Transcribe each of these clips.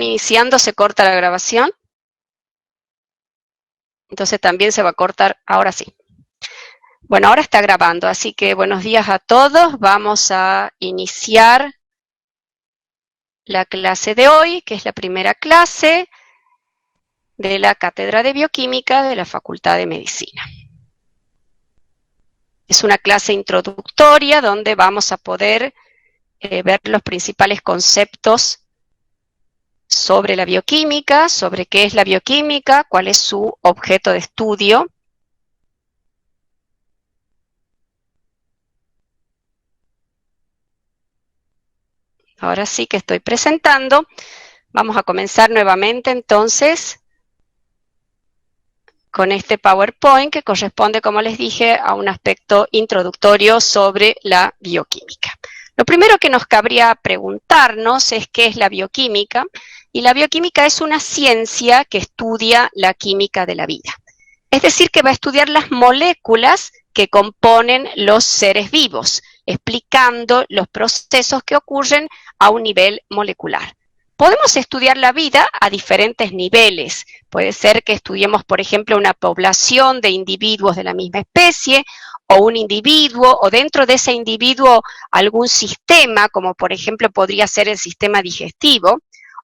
iniciando se corta la grabación. Entonces también se va a cortar, ahora sí. Bueno, ahora está grabando, así que buenos días a todos. Vamos a iniciar la clase de hoy, que es la primera clase de la Cátedra de Bioquímica de la Facultad de Medicina. Es una clase introductoria donde vamos a poder ver los principales conceptos sobre la bioquímica, sobre qué es la bioquímica, cuál es su objeto de estudio. Ahora sí que estoy presentando. Vamos a comenzar nuevamente entonces con este PowerPoint que corresponde, como les dije, a un aspecto introductorio sobre la bioquímica. Lo primero que nos cabría preguntarnos es qué es la bioquímica, y la bioquímica es una ciencia que estudia la química de la vida. Es decir, que va a estudiar las moléculas que componen los seres vivos, explicando los procesos que ocurren a un nivel molecular. Podemos estudiar la vida a diferentes niveles. Puede ser que estudiemos, por ejemplo, una población de individuos de la misma especie, o un individuo, o dentro de ese individuo algún sistema, como por ejemplo podría ser el sistema digestivo,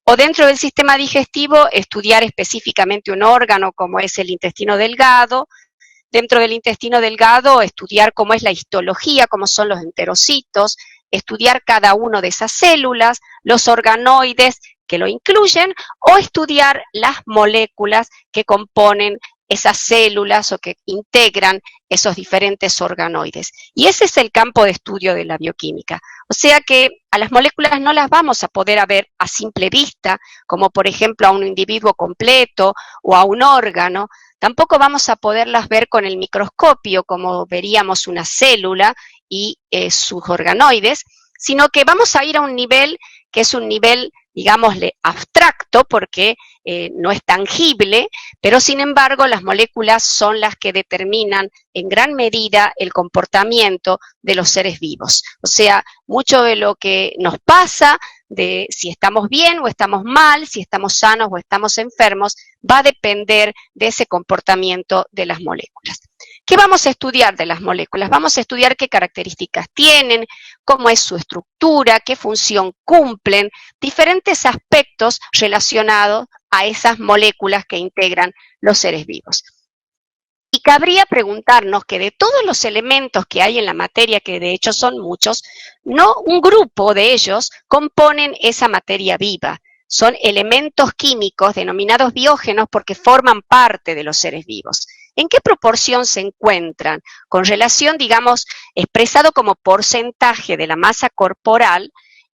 o dentro del sistema digestivo estudiar específicamente un órgano como es el intestino delgado, dentro del intestino delgado estudiar cómo es la histología, cómo son los enterocitos, estudiar cada una de esas células, los organoides que lo incluyen, o estudiar las moléculas que componen esas células o que integran esos diferentes organoides. Y ese es el campo de estudio de la bioquímica. O sea que a las moléculas no las vamos a poder ver a simple vista, como por ejemplo a un individuo completo o a un órgano. Tampoco vamos a poderlas ver con el microscopio, como veríamos una célula y sus organoides, sino que vamos a ir a un nivel que es un nivel, digámosle, abstracto, porque no es tangible, pero sin embargo las moléculas son las que determinan en gran medida el comportamiento de los seres vivos. O sea, mucho de lo que nos pasa, de si estamos bien o estamos mal, si estamos sanos o estamos enfermos, va a depender de ese comportamiento de las moléculas. ¿Qué vamos a estudiar de las moléculas? Vamos a estudiar qué características tienen, cómo es su estructura, qué función cumplen, diferentes aspectos relacionados a esas moléculas que integran los seres vivos. Y cabría preguntarnos que de todos los elementos que hay en la materia, que de hecho son muchos, no un grupo de ellos componen esa materia viva. Son elementos químicos denominados biógenos porque forman parte de los seres vivos. ¿En qué proporción se encuentran? Con relación, digamos, expresado como porcentaje de la masa corporal,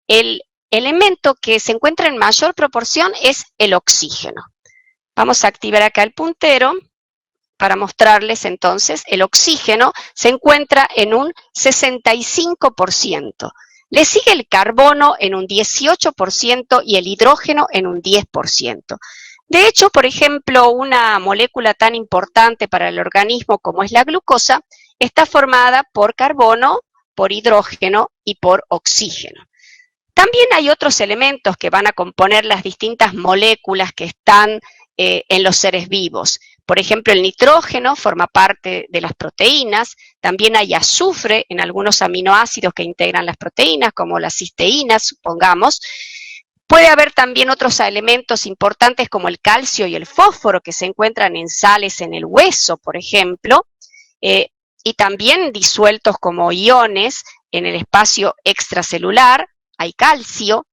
el elemento que se encuentra en mayor proporción es el oxígeno. Vamos a activar acá el puntero para mostrarles entonces. El oxígeno se encuentra en un 65%. Le sigue el carbono en un 18% y el hidrógeno en un 10%. De hecho, por ejemplo, una molécula tan importante para el organismo como es la glucosa, está formada por carbono, por hidrógeno y por oxígeno. También hay otros elementos que van a componer las distintas moléculas que están en los seres vivos. Por ejemplo, el nitrógeno forma parte de las proteínas, también hay azufre en algunos aminoácidos que integran las proteínas, como las cisteínas, supongamos. Puede haber también otros elementos importantes como el calcio y el fósforo que se encuentran en sales en el hueso, por ejemplo, y también disueltos como iones en el espacio extracelular, hay calcio.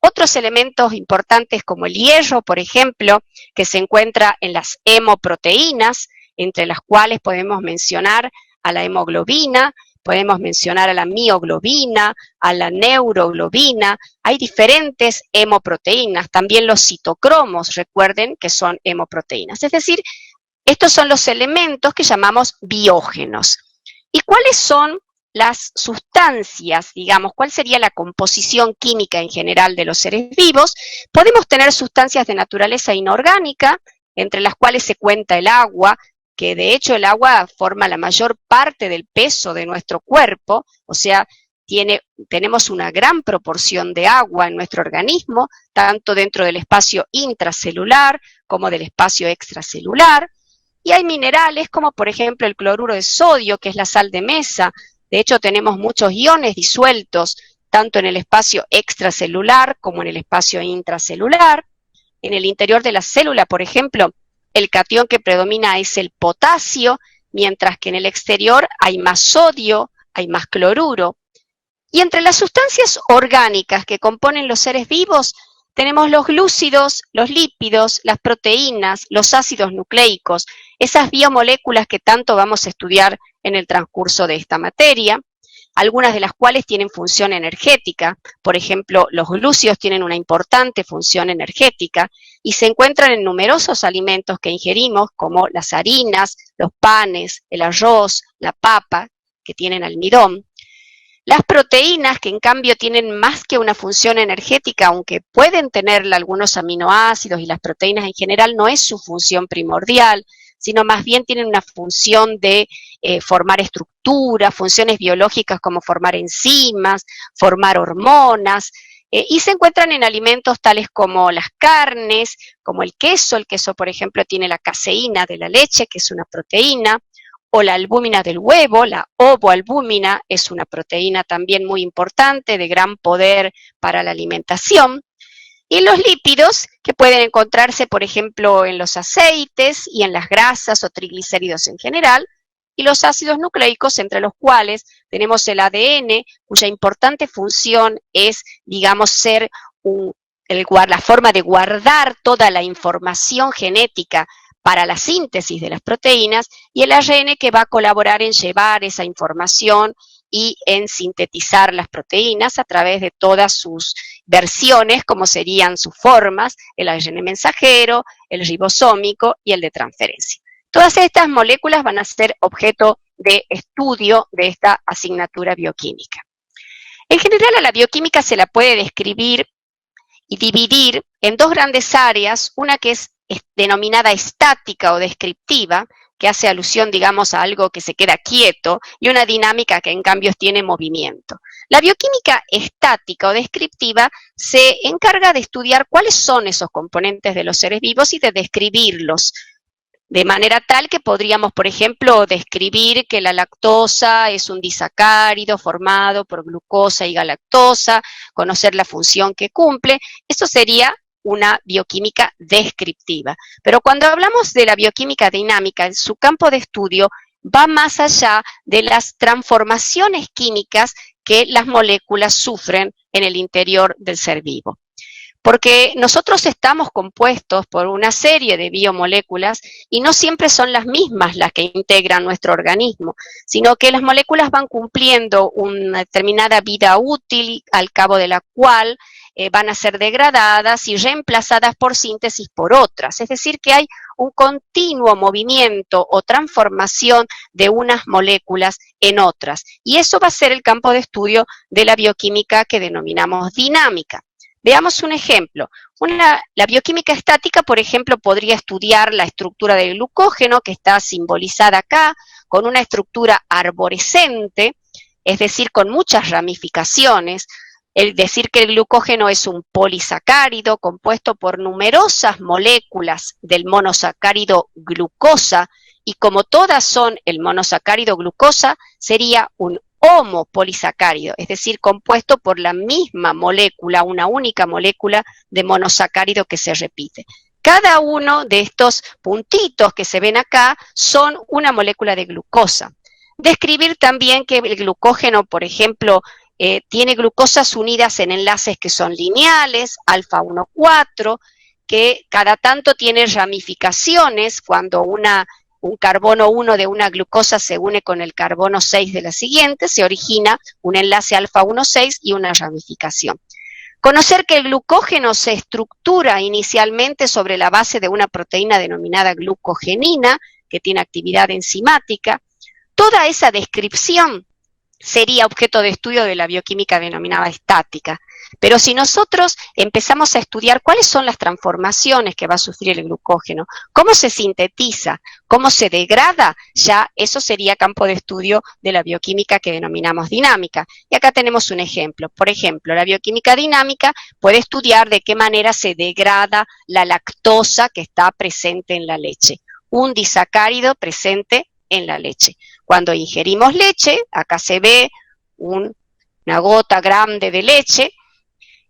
Otros elementos importantes como el hierro, por ejemplo, que se encuentra en las hemoproteínas, entre las cuales podemos mencionar a la hemoglobina, podemos mencionar a la mioglobina, a la neuroglobina. Hay diferentes hemoproteínas, también los citocromos, recuerden que son hemoproteínas. Es decir, estos son los elementos que llamamos biógenos. ¿Y cuáles son las sustancias, digamos, cuál sería la composición química en general de los seres vivos? Podemos tener sustancias de naturaleza inorgánica, entre las cuales se cuenta el agua, que de hecho el agua forma la mayor parte del peso de nuestro cuerpo, o sea, tenemos una gran proporción de agua en nuestro organismo, tanto dentro del espacio intracelular como del espacio extracelular, y hay minerales como por ejemplo el cloruro de sodio, que es la sal de mesa. De hecho, tenemos muchos iones disueltos tanto en el espacio extracelular como en el espacio intracelular. En el interior de la célula, por ejemplo, el catión que predomina es el potasio, mientras que en el exterior hay más sodio, hay más cloruro. Y entre las sustancias orgánicas que componen los seres vivos, tenemos los glúcidos, los lípidos, las proteínas, los ácidos nucleicos, esas biomoléculas que tanto vamos a estudiar en el transcurso de esta materia, algunas de las cuales tienen función energética. Por ejemplo, los glúcidos tienen una importante función energética y se encuentran en numerosos alimentos que ingerimos, como las harinas, los panes, el arroz, la papa, que tienen almidón. Las proteínas, que en cambio tienen más que una función energética, aunque pueden tener algunos aminoácidos, y las proteínas en general no es su función primordial, sino más bien tienen una función de formar estructuras, funciones biológicas como formar enzimas, formar hormonas, y se encuentran en alimentos tales como las carnes, como el queso por ejemplo tiene la caseína de la leche, que es una proteína, o la albúmina del huevo, la ovoalbúmina, es una proteína también muy importante, de gran poder para la alimentación. Y los lípidos, que pueden encontrarse, por ejemplo, en los aceites y en las grasas o triglicéridos en general, y los ácidos nucleicos, entre los cuales tenemos el ADN, cuya importante función es, digamos, ser la forma de guardar toda la información genética para la síntesis de las proteínas, y el ARN, que va a colaborar en llevar esa información y en sintetizar las proteínas a través de todas sus versiones, como serían sus formas, el ARN mensajero, el ribosómico y el de transferencia. Todas estas moléculas van a ser objeto de estudio de esta asignatura bioquímica. En general, a la bioquímica se la puede describir y dividir en dos grandes áreas, una que es denominada estática o descriptiva, que hace alusión, digamos, a algo que se queda quieto, y una dinámica que en cambio tiene movimiento. La bioquímica estática o descriptiva se encarga de estudiar cuáles son esos componentes de los seres vivos y de describirlos, de manera tal que podríamos, por ejemplo, describir que la lactosa es un disacárido formado por glucosa y galactosa, conocer la función que cumple. Esto sería una bioquímica descriptiva. Pero cuando hablamos de la bioquímica dinámica, su campo de estudio va más allá de las transformaciones químicas que las moléculas sufren en el interior del ser vivo. Porque nosotros estamos compuestos por una serie de biomoléculas y no siempre son las mismas las que integran nuestro organismo, sino que las moléculas van cumpliendo una determinada vida útil, al cabo de la cual van a ser degradadas y reemplazadas por síntesis por otras. Es decir, que hay un continuo movimiento o transformación de unas moléculas en otras. Y eso va a ser el campo de estudio de la bioquímica que denominamos dinámica. Veamos un ejemplo. La bioquímica estática, por ejemplo, podría estudiar la estructura del glucógeno, que está simbolizada acá, con una estructura arborescente, es decir, con muchas ramificaciones. El decir que el glucógeno es un polisacárido compuesto por numerosas moléculas del monosacárido glucosa, y como todas son el monosacárido glucosa, sería un homopolisacárido, es decir, compuesto por la misma molécula, una única molécula de monosacárido que se repite. Cada uno de estos puntitos que se ven acá son una molécula de glucosa. Describir también que el glucógeno, por ejemplo, tiene glucosas unidas en enlaces que son lineales, alfa 1,4, que cada tanto tiene ramificaciones cuando un carbono 1 de una glucosa se une con el carbono 6 de la siguiente, se origina un enlace alfa 1,6 y una ramificación. Conocer que el glucógeno se estructura inicialmente sobre la base de una proteína denominada glucogenina, que tiene actividad enzimática. Toda esa descripción sería objeto de estudio de la bioquímica denominada estática. Pero si nosotros empezamos a estudiar cuáles son las transformaciones que va a sufrir el glucógeno, cómo se sintetiza, cómo se degrada, ya eso sería campo de estudio de la bioquímica que denominamos dinámica. Y acá tenemos un ejemplo. Por ejemplo, la bioquímica dinámica puede estudiar de qué manera se degrada la lactosa que está presente en la leche, un disacárido presente en la leche. Cuando ingerimos leche, acá se ve una gota grande de leche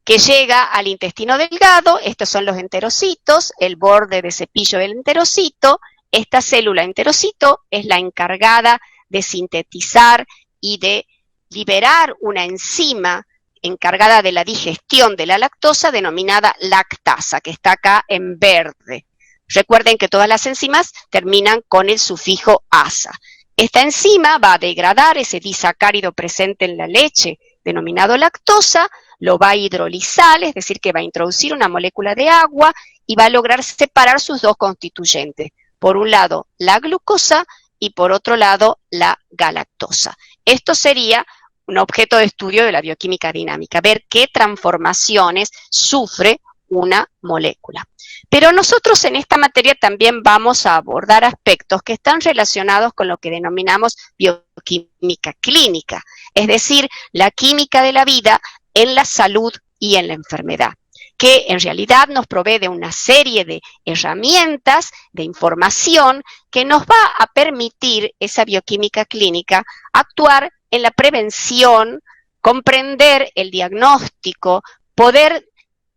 que llega al intestino delgado. Estos son los enterocitos, el borde de cepillo del enterocito. Esta célula enterocito es la encargada de sintetizar y de liberar una enzima encargada de la digestión de la lactosa denominada lactasa, que está acá en verde. Recuerden que todas las enzimas terminan con el sufijo asa. Esta enzima va a degradar ese disacárido presente en la leche, denominado lactosa, lo va a hidrolizar, es decir, que va a introducir una molécula de agua y va a lograr separar sus dos constituyentes. Por un lado, la glucosa y por otro lado, la galactosa. Esto sería un objeto de estudio de la bioquímica dinámica, ver qué transformaciones sufre una molécula. Pero nosotros en esta materia también vamos a abordar aspectos que están relacionados con lo que denominamos bioquímica clínica, es decir, la química de la vida en la salud y en la enfermedad, que en realidad nos provee de una serie de herramientas, de información, que nos va a permitir esa bioquímica clínica actuar en la prevención, comprender el diagnóstico, poder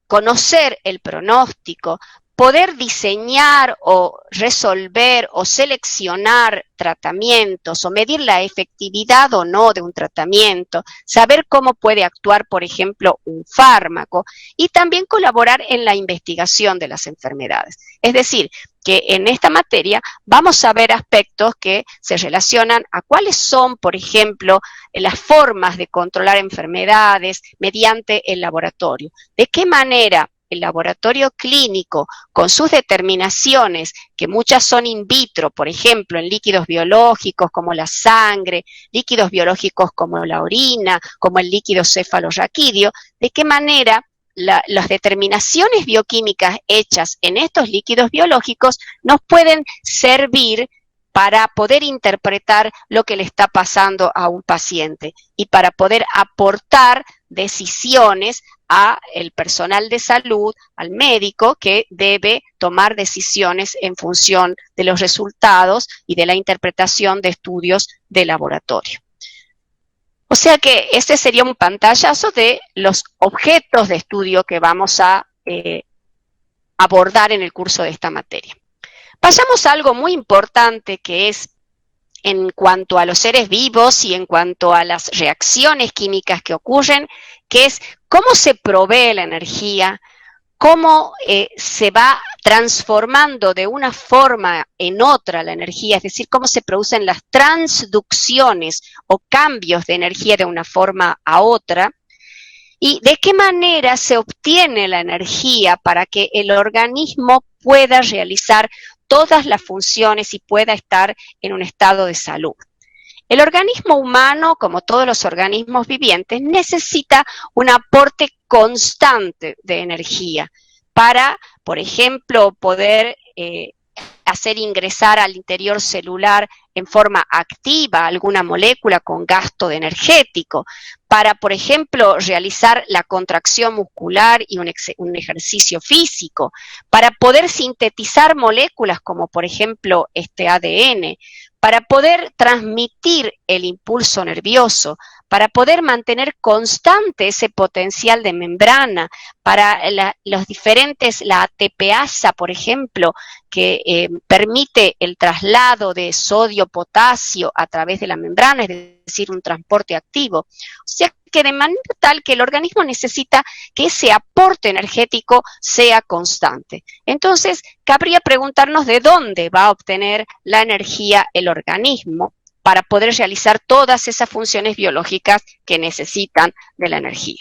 conocer el pronóstico, poder diseñar o resolver o seleccionar tratamientos o medir la efectividad o no de un tratamiento, saber cómo puede actuar, por ejemplo, un fármaco, y también colaborar en la investigación de las enfermedades. Es decir, que en esta materia vamos a ver aspectos que se relacionan a cuáles son, por ejemplo, las formas de controlar enfermedades mediante el laboratorio. ¿De qué manera el laboratorio clínico, con sus determinaciones, que muchas son in vitro, por ejemplo, en líquidos biológicos como la sangre, líquidos biológicos como la orina, como el líquido cefalorraquídeo, de qué manera las determinaciones bioquímicas hechas en estos líquidos biológicos nos pueden servir para poder interpretar lo que le está pasando a un paciente y para poder aportar decisiones al personal de salud, al médico, que debe tomar decisiones en función de los resultados y de la interpretación de estudios de laboratorio. O sea que este sería un pantallazo de los objetos de estudio que vamos a abordar en el curso de esta materia. Pasamos a algo muy importante, que es en cuanto a los seres vivos y en cuanto a las reacciones químicas que ocurren, que es cómo se provee la energía, cómo se va transformando de una forma en otra la energía, es decir, cómo se producen las transducciones o cambios de energía de una forma a otra, y de qué manera se obtiene la energía para que el organismo pueda realizar todas las funciones y pueda estar en un estado de salud. El organismo humano, como todos los organismos vivientes, necesita un aporte constante de energía para, por ejemplo, poder hacer ingresar al interior celular en forma activa alguna molécula con gasto de energético, para, por ejemplo, realizar la contracción muscular y un ejercicio físico, para poder sintetizar moléculas como, por ejemplo, este ADN, para poder transmitir el impulso nervioso, para poder mantener constante ese potencial de membrana, para los diferentes, la ATPasa, por ejemplo, que permite el traslado de sodio-potasio a través de la membrana, es decir, un transporte activo. O sea que de manera tal que el organismo necesita que ese aporte energético sea constante. Entonces, cabría preguntarnos de dónde va a obtener la energía el organismo para poder realizar todas esas funciones biológicas que necesitan de la energía.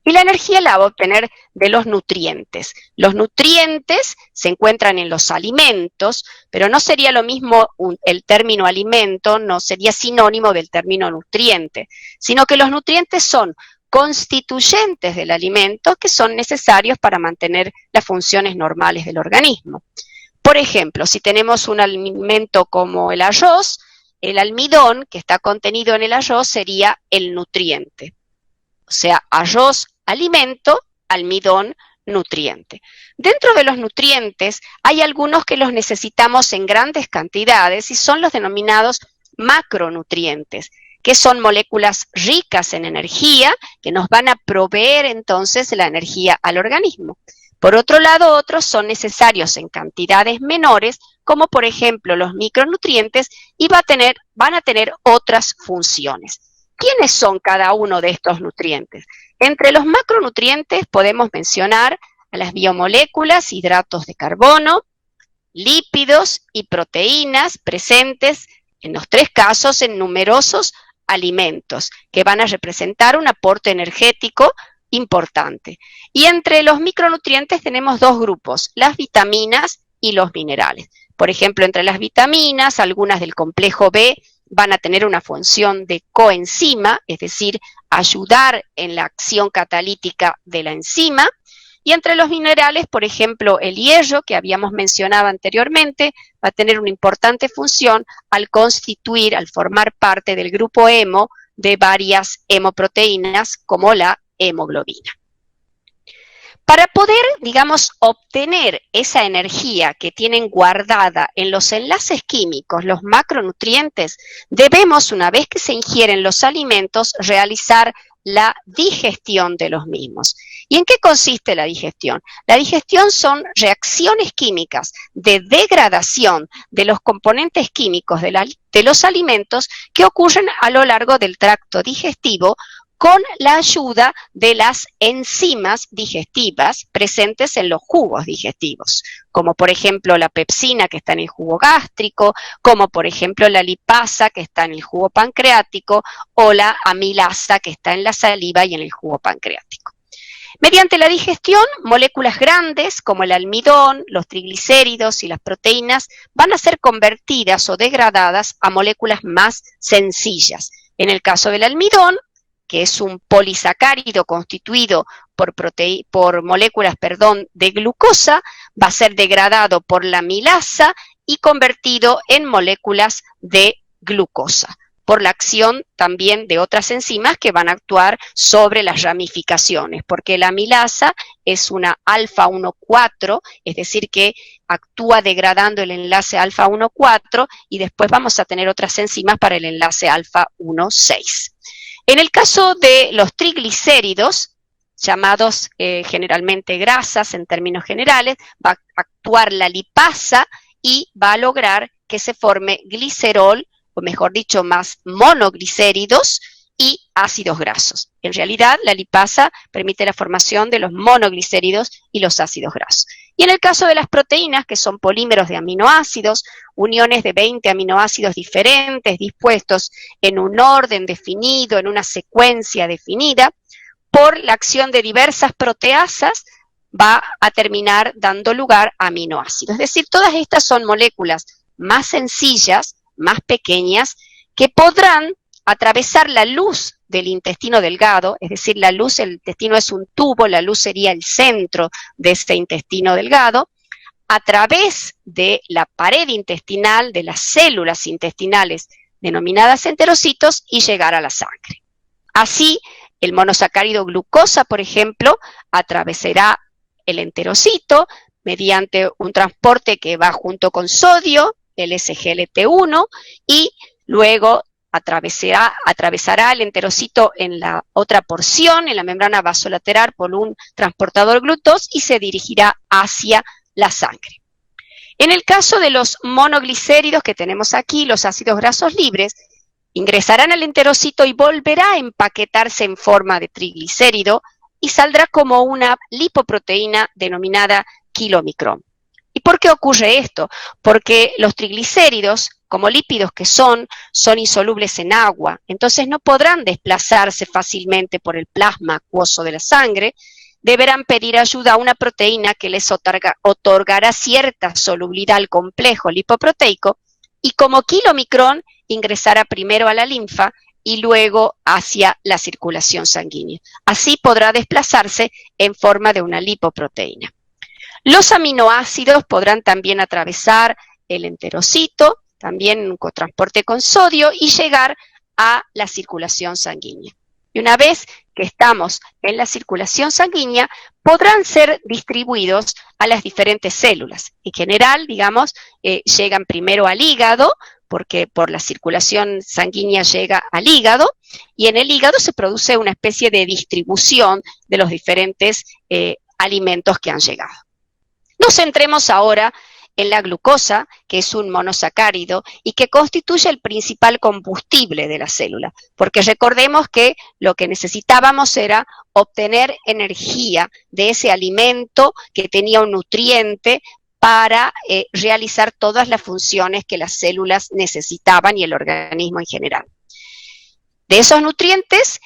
Y la energía la va a obtener de los nutrientes. Los nutrientes se encuentran en los alimentos, pero no sería lo mismo el término alimento, no sería sinónimo del término nutriente, sino que los nutrientes son constituyentes del alimento que son necesarios para mantener las funciones normales del organismo. Por ejemplo, si tenemos un alimento como el arroz, el almidón que está contenido en el arroz sería el nutriente. O sea, arroz, alimento, almidón, nutriente. Dentro de los nutrientes hay algunos que los necesitamos en grandes cantidades y son los denominados macronutrientes, que son moléculas ricas en energía que nos van a proveer entonces la energía al organismo. Por otro lado, otros son necesarios en cantidades menores, como por ejemplo los micronutrientes, y van a tener otras funciones. ¿Quiénes son cada uno de estos nutrientes? Entre los macronutrientes podemos mencionar a las biomoléculas, hidratos de carbono, lípidos y proteínas presentes en los tres casos en numerosos alimentos, que van a representar un aporte energético importante. Y entre los micronutrientes tenemos dos grupos, las vitaminas y los minerales. Por ejemplo, entre las vitaminas, algunas del complejo B van a tener una función de coenzima, es decir, ayudar en la acción catalítica de la enzima. Y entre los minerales, por ejemplo, el hierro, que habíamos mencionado anteriormente, va a tener una importante función al formar parte del grupo hemo de varias hemoproteínas, como la hemoglobina. Para poder, digamos, obtener esa energía que tienen guardada en los enlaces químicos, los macronutrientes, debemos, una vez que se ingieren los alimentos, realizar la digestión de los mismos. ¿Y en qué consiste la digestión? La digestión son reacciones químicas de degradación de los componentes químicos de los alimentos que ocurren a lo largo del tracto digestivo, con la ayuda de las enzimas digestivas presentes en los jugos digestivos, como por ejemplo la pepsina que está en el jugo gástrico, como por ejemplo la lipasa que está en el jugo pancreático, o la amilasa que está en la saliva y en el jugo pancreático. Mediante la digestión, moléculas grandes como el almidón, los triglicéridos y las proteínas van a ser convertidas o degradadas a moléculas más sencillas. En el caso del almidón, que es un polisacárido constituido por moléculas de glucosa, va a ser degradado por la amilasa y convertido en moléculas de glucosa, por la acción también de otras enzimas que van a actuar sobre las ramificaciones, porque la amilasa es una alfa 1,4, es decir, que actúa degradando el enlace alfa 1,4 y después vamos a tener otras enzimas para el enlace alfa 1,6. En el caso de los triglicéridos, llamados generalmente grasas en términos generales, va a actuar la lipasa y va a lograr que se forme glicerol, o mejor dicho, más monoglicéridos y ácidos grasos. En realidad, la lipasa permite la formación de los monoglicéridos y los ácidos grasos. Y en el caso de las proteínas, que son polímeros de aminoácidos, uniones de 20 aminoácidos diferentes dispuestos en un orden definido, en una secuencia definida, por la acción de diversas proteasas, va a terminar dando lugar a aminoácidos. Es decir, todas estas son moléculas más sencillas, más pequeñas, que podrán atravesar la luz del intestino delgado, es decir, el intestino es un tubo, la luz sería el centro de este intestino delgado, a través de la pared intestinal, de las células intestinales denominadas enterocitos, y llegar a la sangre. Así, el monosacárido glucosa, por ejemplo, atravesará el enterocito mediante un transporte que va junto con sodio, el SGLT1, y luego atravesará el enterocito en la otra porción, en la membrana vasolateral, por un transportador GLUT2 y se dirigirá hacia la sangre. En el caso de los monoglicéridos que tenemos aquí, los ácidos grasos libres, ingresarán al enterocito y volverá a empaquetarse en forma de triglicérido y saldrá como una lipoproteína denominada kilomicrón. ¿Y por qué ocurre esto? Porque los triglicéridos, como lípidos que son insolubles en agua, entonces no podrán desplazarse fácilmente por el plasma acuoso de la sangre, deberán pedir ayuda a una proteína que les otorgará cierta solubilidad al complejo lipoproteico y como kilomicrón ingresará primero a la linfa y luego hacia la circulación sanguínea. Así podrá desplazarse en forma de una lipoproteína. Los aminoácidos podrán también atravesar el enterocito, también en un cotransporte con sodio, y llegar a la circulación sanguínea. Y una vez que estamos en la circulación sanguínea, podrán ser distribuidos a las diferentes células. En general, digamos, llegan primero al hígado, porque por la circulación sanguínea llega al hígado, y en el hígado se produce una especie de distribución de los diferentes alimentos que han llegado. Nos centremos ahora en la glucosa, que es un monosacárido y que constituye el principal combustible de la célula, porque recordemos que lo que necesitábamos era obtener energía de ese alimento que tenía un nutriente para realizar todas las funciones que las células necesitaban y el organismo en general. De esos nutrientes,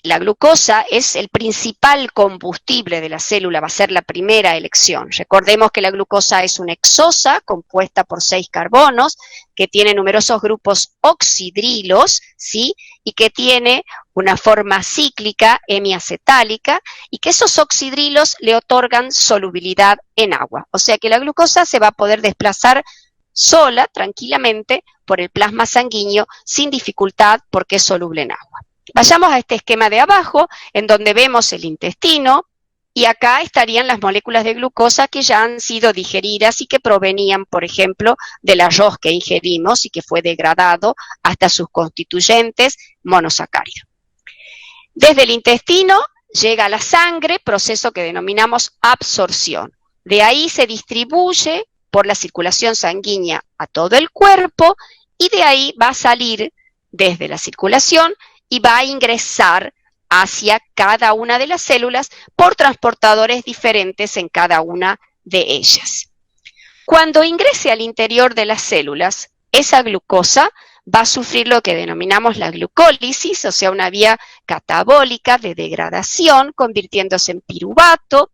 la glucosa es el principal combustible de la célula, va a ser la primera elección. Recordemos que la glucosa es una hexosa compuesta por 6 carbonos, que tiene numerosos grupos oxidrilos, ¿sí? Y que tiene una forma cíclica hemiacetálica, y que esos oxidrilos le otorgan solubilidad en agua. O sea que la glucosa se va a poder desplazar sola, tranquilamente, por el plasma sanguíneo, sin dificultad, porque es soluble en agua. Vayamos a este esquema de abajo, en donde vemos el intestino, y acá estarían las moléculas de glucosa que ya han sido digeridas y que provenían, por ejemplo, del arroz que ingerimos y que fue degradado hasta sus constituyentes monosacáridos. Desde el intestino llega a la sangre, proceso que denominamos absorción. De ahí se distribuye por la circulación sanguínea a todo el cuerpo, y de ahí va a salir desde la circulación y va a ingresar hacia cada una de las células por transportadores diferentes en cada una de ellas. Cuando ingrese al interior de las células, esa glucosa va a sufrir lo que denominamos la glucólisis, o sea, una vía catabólica de degradación, convirtiéndose en piruvato.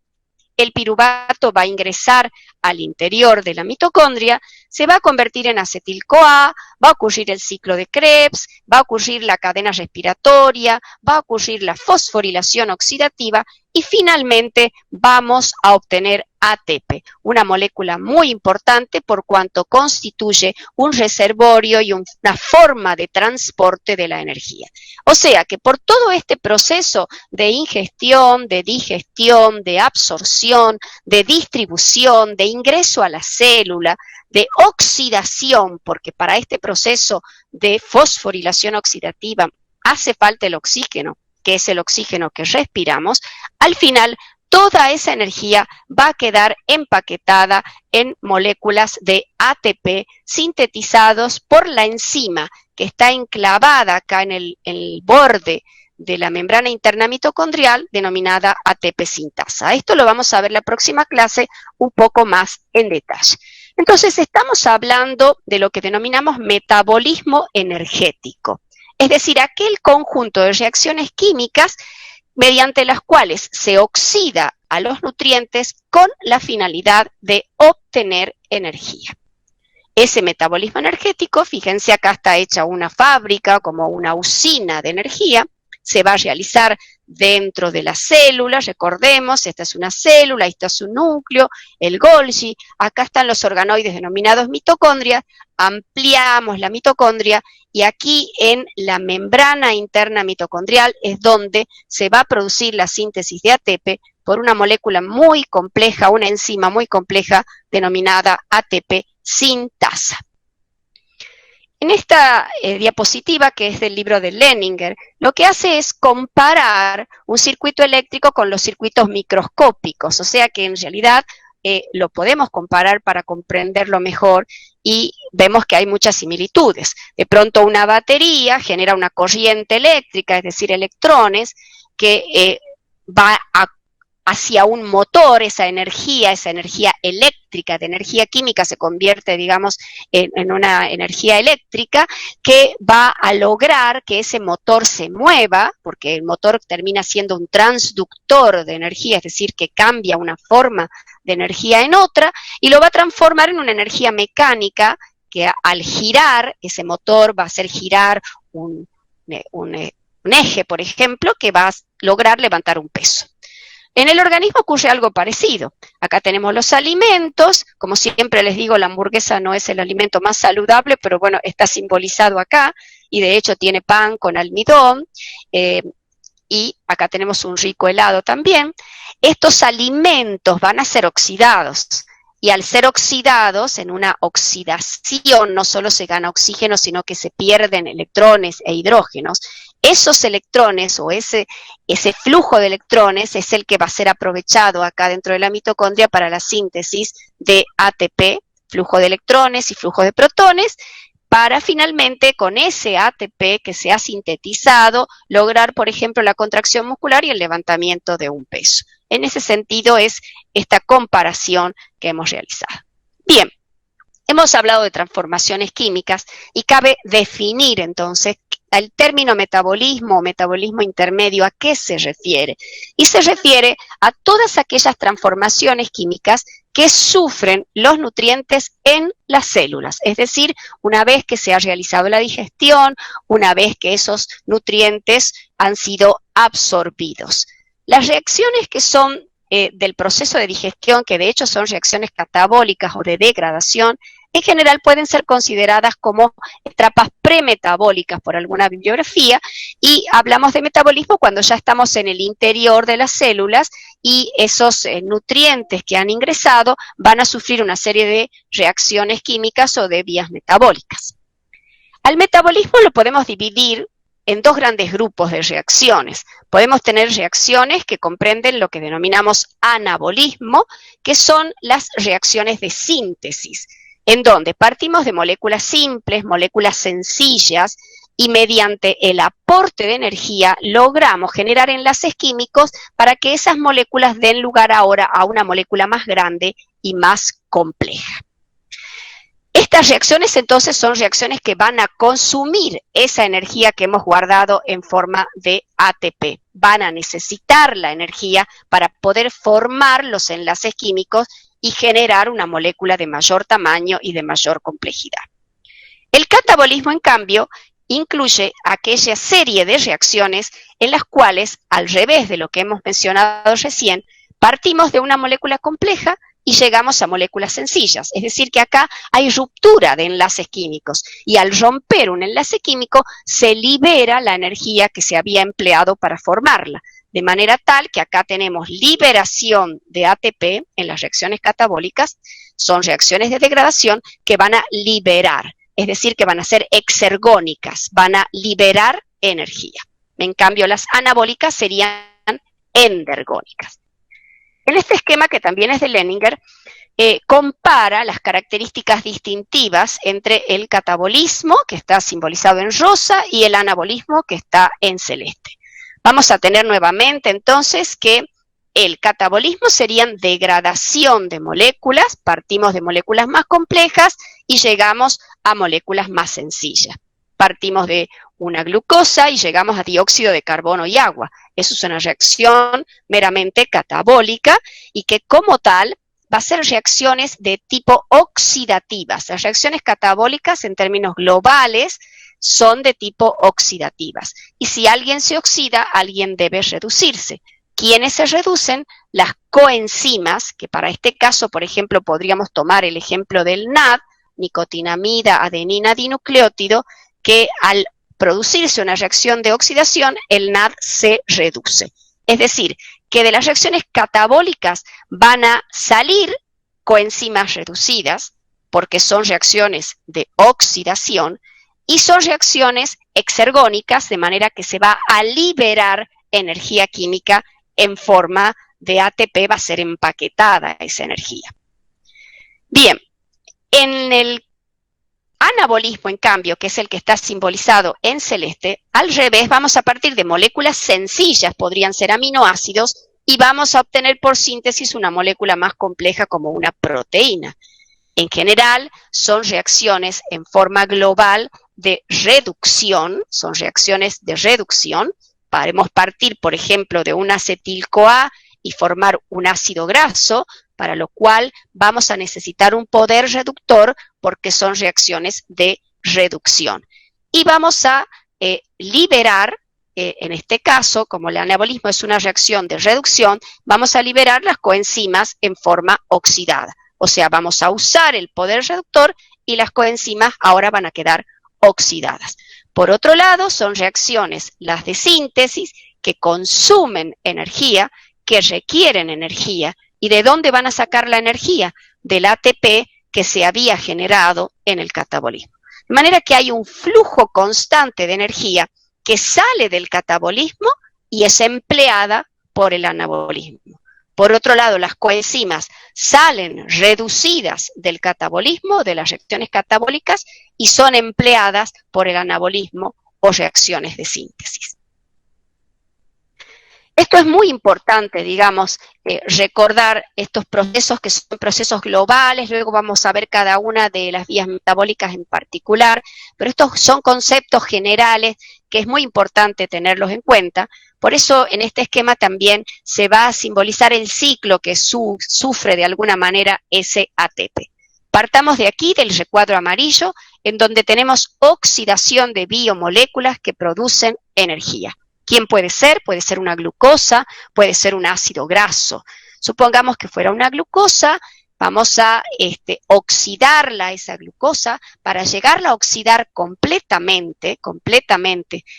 El piruvato va a ingresar al interior de la mitocondria, se va a convertir en acetil-CoA, va a ocurrir el ciclo de Krebs, va a ocurrir la cadena respiratoria, va a ocurrir la fosforilación oxidativa, y finalmente vamos a obtener ATP, una molécula muy importante por cuanto constituye un reservorio y una forma de transporte de la energía. O sea que por todo este proceso de ingestión, de digestión, de absorción, de distribución, de ingreso a la célula, de oxidación, porque para este proceso de fosforilación oxidativa hace falta el oxígeno, que es el oxígeno que respiramos, al final toda esa energía va a quedar empaquetada en moléculas de ATP sintetizados por la enzima que está enclavada acá en el borde de la membrana interna mitocondrial, denominada ATP sintasa. Esto lo vamos a ver en la próxima clase un poco más en detalle. Entonces, estamos hablando de lo que denominamos metabolismo energético, es decir, aquel conjunto de reacciones químicas mediante las cuales se oxida a los nutrientes con la finalidad de obtener energía. Ese metabolismo energético, fíjense, acá está hecha una fábrica, como una usina de energía, se va a realizar dentro de la célula. Recordemos, esta es una célula, ahí está su núcleo, el Golgi, acá están los organoides denominados mitocondrias, ampliamos la mitocondria, y aquí en la membrana interna mitocondrial es donde se va a producir la síntesis de ATP por una molécula muy compleja, una enzima muy compleja denominada ATP sintasa. En esta diapositiva, que es del libro de Leninger, lo que hace es comparar un circuito eléctrico con los circuitos microscópicos, o sea que en realidad lo podemos comparar para comprenderlo mejor, y vemos que hay muchas similitudes. De pronto una batería genera una corriente eléctrica, es decir, electrones, que va hacia un motor. Esa energía eléctrica, de energía química, se convierte, digamos, en una energía eléctrica que va a lograr que ese motor se mueva, porque el motor termina siendo un transductor de energía, es decir, que cambia una forma de energía en otra, y lo va a transformar en una energía mecánica que al girar, ese motor va a hacer girar un un eje, por ejemplo, que va a lograr levantar un peso. En el organismo ocurre algo parecido. Acá tenemos los alimentos, como siempre les digo, la hamburguesa no es el alimento más saludable, pero bueno, está simbolizado acá, y de hecho tiene pan con almidón, y acá tenemos un rico helado también. Estos alimentos van a ser oxidados, y al ser oxidados, en una oxidación no solo se gana oxígeno, sino que se pierden electrones e hidrógenos. Esos electrones o ese flujo de electrones es el que va a ser aprovechado acá dentro de la mitocondria para la síntesis de ATP, flujo de electrones y flujo de protones, para finalmente con ese ATP que se ha sintetizado lograr, por ejemplo, la contracción muscular y el levantamiento de un peso. En ese sentido es esta comparación que hemos realizado. Bien, hemos hablado de transformaciones químicas y cabe definir entonces el término metabolismo o metabolismo intermedio, ¿a qué se refiere? Y se refiere a todas aquellas transformaciones químicas que sufren los nutrientes en las células, es decir, una vez que se ha realizado la digestión, una vez que esos nutrientes han sido absorbidos. Las reacciones que son del proceso de digestión, que de hecho son reacciones catabólicas o de degradación, en general pueden ser consideradas como etapas premetabólicas por alguna bibliografía, y hablamos de metabolismo cuando ya estamos en el interior de las células y esos nutrientes que han ingresado van a sufrir una serie de reacciones químicas o de vías metabólicas. Al metabolismo lo podemos dividir en dos grandes grupos de reacciones. Podemos tener reacciones que comprenden lo que denominamos anabolismo, que son las reacciones de síntesis, en donde partimos de moléculas simples, moléculas sencillas, y mediante el aporte de energía logramos generar enlaces químicos para que esas moléculas den lugar ahora a una molécula más grande y más compleja. Estas reacciones entonces son reacciones que van a consumir esa energía que hemos guardado en forma de ATP. Van a necesitar la energía para poder formar los enlaces químicos y generar una molécula de mayor tamaño y de mayor complejidad. El catabolismo, en cambio, incluye aquella serie de reacciones en las cuales, al revés de lo que hemos mencionado recién, partimos de una molécula compleja y llegamos a moléculas sencillas. Es decir, que acá hay ruptura de enlaces químicos, y al romper un enlace químico se libera la energía que se había empleado para formarla. De manera tal que acá tenemos liberación de ATP en las reacciones catabólicas, son reacciones de degradación que van a liberar, es decir, que van a ser exergónicas, van a liberar energía. En cambio, las anabólicas serían endergónicas. En este esquema, que también es de Leninger, compara las características distintivas entre el catabolismo, que está simbolizado en rosa, y el anabolismo, que está en celeste. Vamos a tener nuevamente entonces que el catabolismo serían degradación de moléculas, partimos de moléculas más complejas y llegamos a moléculas más sencillas. Partimos de una glucosa y llegamos a dióxido de carbono y agua. Eso es una reacción meramente catabólica y que como tal va a ser reacciones de tipo oxidativas. Las reacciones catabólicas en términos globales son de tipo oxidativas. Y si alguien se oxida, alguien debe reducirse. ¿Quiénes se reducen? Las coenzimas, que para este caso, por ejemplo, podríamos tomar el ejemplo del NAD, nicotinamida, adenina, dinucleótido, que al producirse una reacción de oxidación, el NAD se reduce. Es decir, que de las reacciones catabólicas van a salir coenzimas reducidas, porque son reacciones de oxidación, y son reacciones exergónicas, de manera que se va a liberar energía química en forma de ATP, va a ser empaquetada esa energía. Bien, en el anabolismo, en cambio, que es el que está simbolizado en celeste, al revés, vamos a partir de moléculas sencillas, podrían ser aminoácidos, y vamos a obtener por síntesis una molécula más compleja como una proteína. En general, son reacciones en forma global de reducción, son reacciones de reducción. Podemos partir, por ejemplo, de un acetil-CoA y formar un ácido graso, para lo cual vamos a necesitar un poder reductor porque son reacciones de reducción. Y vamos a liberar, en este caso, como el anabolismo es una reacción de reducción, vamos a liberar las coenzimas en forma oxidada. O sea, vamos a usar el poder reductor y las coenzimas ahora van a quedar oxidadas. Por otro lado, son reacciones, las de síntesis, que consumen energía, que requieren energía. ¿Y de dónde van a sacar la energía? Del ATP que se había generado en el catabolismo. De manera que hay un flujo constante de energía que sale del catabolismo y es empleada por el anabolismo. Por otro lado, las coenzimas salen reducidas del catabolismo, de las reacciones catabólicas, y son empleadas por el anabolismo o reacciones de síntesis. Esto es muy importante, digamos, recordar estos procesos que son procesos globales, luego vamos a ver cada una de las vías metabólicas en particular, pero estos son conceptos generales que es muy importante tenerlos en cuenta. Por eso en este esquema también se va a simbolizar el ciclo que sufre de alguna manera ese ATP. Partamos de aquí, del recuadro amarillo, en donde tenemos oxidación de biomoléculas que producen energía. ¿Quién puede ser? Puede ser una glucosa, puede ser un ácido graso. Supongamos que fuera una glucosa, vamos a oxidarla, esa glucosa, para llegarla a oxidar completamente,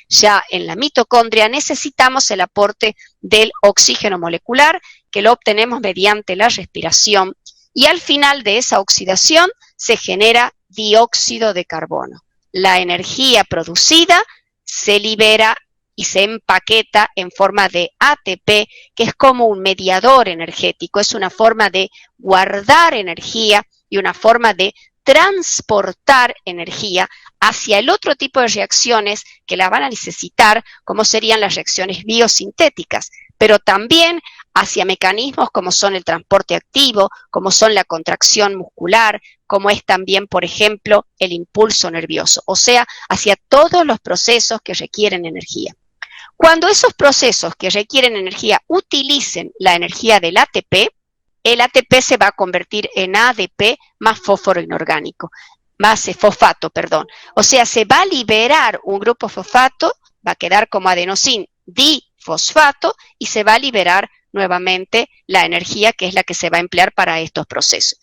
ya en la mitocondria necesitamos el aporte del oxígeno molecular, que lo obtenemos mediante la respiración, y al final de esa oxidación se genera dióxido de carbono. La energía producida se libera y se empaqueta en forma de ATP, que es como un mediador energético, es una forma de guardar energía y una forma de transportar energía hacia el otro tipo de reacciones que la van a necesitar, como serían las reacciones biosintéticas, pero también hacia mecanismos como son el transporte activo, como son la contracción muscular, como es también, por ejemplo, el impulso nervioso, o sea, hacia todos los procesos que requieren energía. Cuando esos procesos que requieren energía utilicen la energía del ATP, el ATP se va a convertir en ADP más fósforo inorgánico, más fosfato, perdón. O sea, se va a liberar un grupo fosfato, va a quedar como adenosín difosfato y se va a liberar nuevamente la energía que es la que se va a emplear para estos procesos.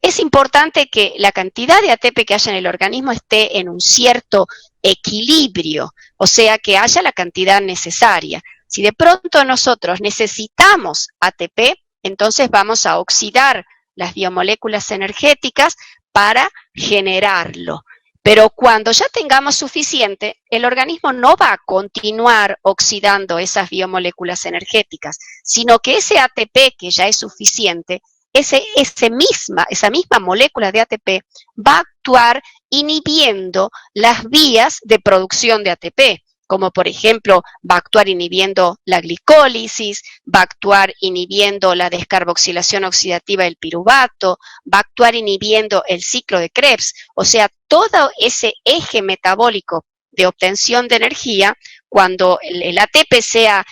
Es importante que la cantidad de ATP que haya en el organismo esté en un cierto equilibrio, o sea, que haya la cantidad necesaria. Si de pronto nosotros necesitamos ATP, entonces vamos a oxidar las biomoléculas energéticas para generarlo. Pero cuando ya tengamos suficiente, el organismo no va a continuar oxidando esas biomoléculas energéticas, sino que ese ATP que ya es suficiente, esa misma molécula de ATP va a actuar inhibiendo las vías de producción de ATP, como por ejemplo va a actuar inhibiendo la glicólisis, va a actuar inhibiendo la descarboxilación oxidativa del piruvato, va a actuar inhibiendo el ciclo de Krebs, o sea, todo ese eje metabólico de obtención de energía, cuando el ATP sea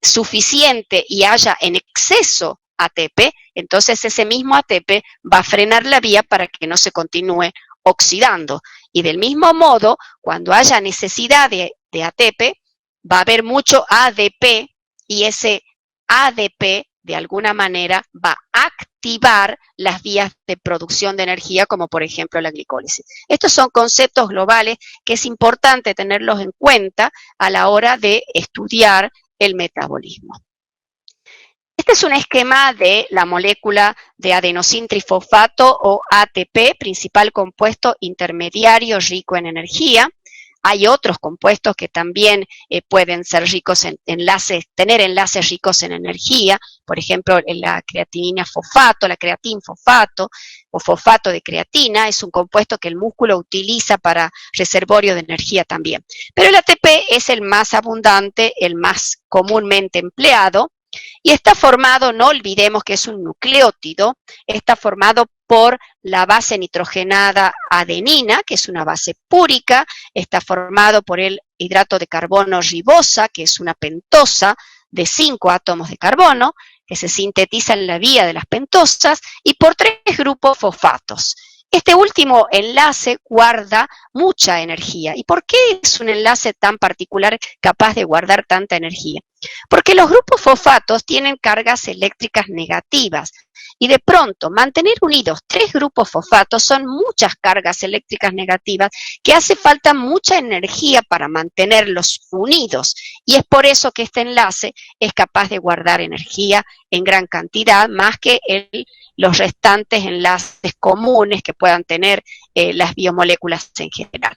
suficiente y haya en exceso ATP, entonces ese mismo ATP va a frenar la vía para que no se continúe oxidando. Y del mismo modo, cuando haya necesidad de ATP, va a haber mucho ADP y ese ADP de alguna manera va a activar las vías de producción de energía, como por ejemplo la glicólisis. Estos son conceptos globales que es importante tenerlos en cuenta a la hora de estudiar el metabolismo. Este es un esquema de la molécula de adenosín trifosfato o ATP, principal compuesto intermediario rico en energía. Hay otros compuestos que también pueden ser ricos en enlaces, tener enlaces ricos en energía, por ejemplo, la creatinina fosfato, la creatinfosfato o fosfato de creatina, es un compuesto que el músculo utiliza para reservorio de energía también. Pero el ATP es el más abundante, el más comúnmente empleado, y está formado, no olvidemos que es un nucleótido, está formado por la base nitrogenada adenina, que es una base púrica, está formado por el hidrato de carbono ribosa, que es una pentosa de 5 átomos de carbono, que se sintetiza en la vía de las pentosas, y por 3 grupos fosfatos. Este último enlace guarda mucha energía. ¿Y por qué es un enlace tan particular capaz de guardar tanta energía? Porque los grupos fosfatos tienen cargas eléctricas negativas y de pronto mantener unidos 3 grupos fosfatos son muchas cargas eléctricas negativas que hace falta mucha energía para mantenerlos unidos, y es por eso que este enlace es capaz de guardar energía en gran cantidad, más que los restantes enlaces comunes que puedan tener las biomoléculas en general.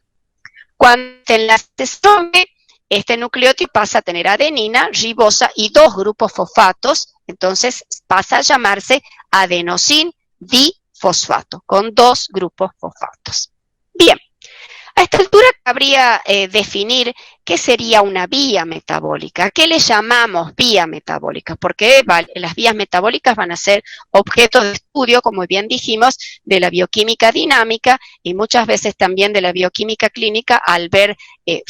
Cuando este enlace se rompe, este nucleótido pasa a tener adenina, ribosa y 2 grupos fosfatos, entonces pasa a llamarse adenosin difosfato, con 2 grupos fosfatos. Bien, a esta altura cabría definir qué sería una vía metabólica. ¿Qué le llamamos vía metabólica? Porque las vías metabólicas van a ser objeto de estudio, como bien dijimos, de la bioquímica dinámica y muchas veces también de la bioquímica clínica al ver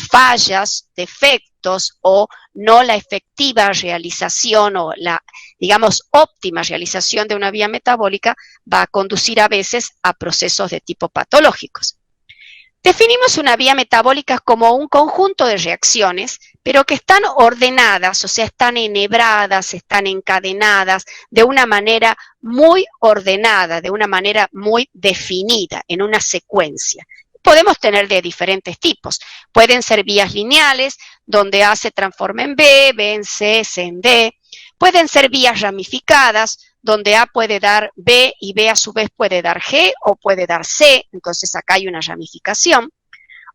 fallas, defectos o no la efectiva realización o la, digamos, óptima realización de una vía metabólica va a conducir a veces a procesos de tipo patológicos. Definimos una vía metabólica como un conjunto de reacciones, pero que están ordenadas, o sea, están enhebradas, están encadenadas de una manera muy ordenada, de una manera muy definida, en una secuencia. Podemos tener de diferentes tipos. Pueden ser vías lineales, donde A se transforma en B, B en C, C en D. Pueden ser vías ramificadas, donde A puede dar B y B a su vez puede dar G o puede dar C, entonces acá hay una ramificación.